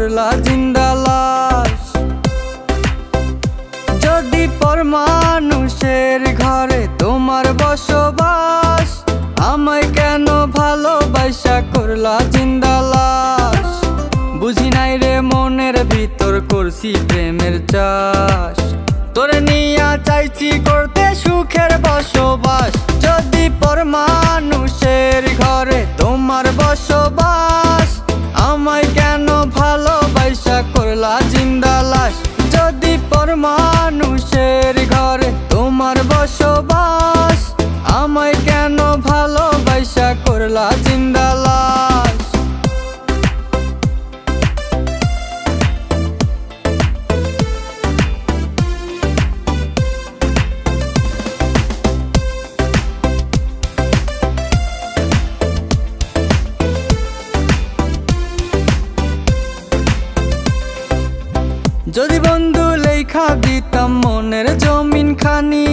করলা জিন্দা লাশ। যদি পর মানুষের ঘরে তোমার বসবাস, আমায় কেন ভালোবাসা করলা জিন্দা লাশ। বুঝি নাই রে মনের ভিতর করছি প্রেমের চাষ, তোরে নিয়া চাইছি করতে সুখের বসবাস। যদি পর মানুষের ঘরে তোমার বসবাস, আমায় কেন ভালোবাসা করলা জিন্দা লাশ। যদি পর মানুষের ঘরে তোমার বসবাস, আমায় কেন ভালোবাসা করলা জিন্দা লাশ। যদি বন্ধু লেখা দিতাম মনের জমিন খানি,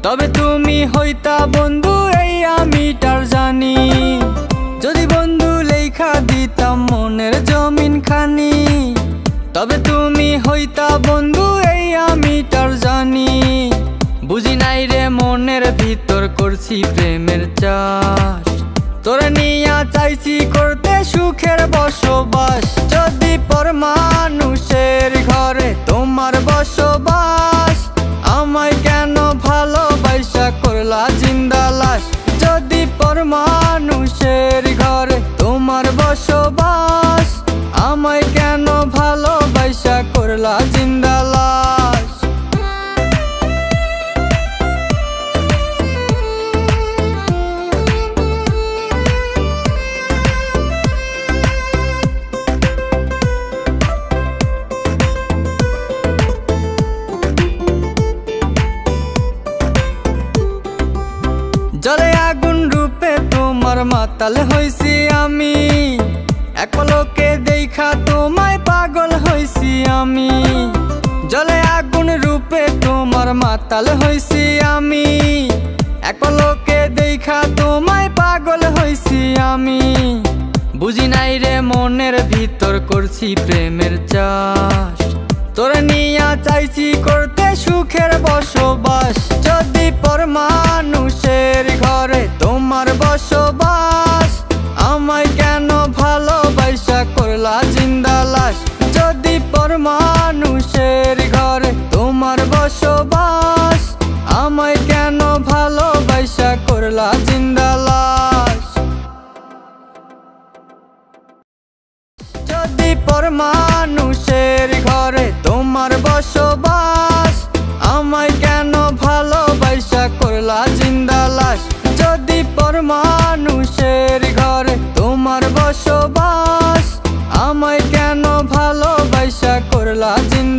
তবে তুমি হইতা বন্ধু এই আমিটার জানি। যদি বন্ধু লেখা দিতাম মনের জমিন খানি, তবে তুমি হইতা বন্ধু এই আমিটার জানি। বুঝি নাই রে মনের ভিতর করছি প্রেমের চাষ, তোরে নিয়া চাইছি করতে সুখের বসবাস। যদি পর মানুষের ঘরে তোমার বসবাস, আমায় কেন ভালোবাসা করলা জিন্দা লাশ। যদি পর মানুষের ঘরে তোমার বসবাস, আমায় কেন ভালোবাসা করলা জিন্দা লাশ। জলে আগুন রূপে তোমার মাতাল হইছি আমি, এক পলকে দেখা তোমায় পাগল হইছি আমি। জলে আগুন রূপে তোমার মাতাল হইছি আমি, এক পলকে দেখা তোমায় পাগল হইছি আমি। বুঝি নাই রে মনের ভিতর করছি প্রেমের চাষ, তোরে নিয়া চাইছি করতে সুখের বসবাস। যদি পর মানুষের ঘরে তোমার বসবাস, আমায় কেন ভালোবাসা করলা জিন্দা লাশ। যদি পর মানুষের ঘরে তোমার বসবাস, আমায় কেন ভালোবাসা করলা জিন্দা লাশ। যদি পর মানুষের ঘরে তোমার বসবাস, আমায় কেন ভালোবাসা করলা জিন্দা লাশ। যদি পর মানুষের ঘরে তোমার বসবাস, আমায় কেন ভালোবাসা করলা জিন্দা।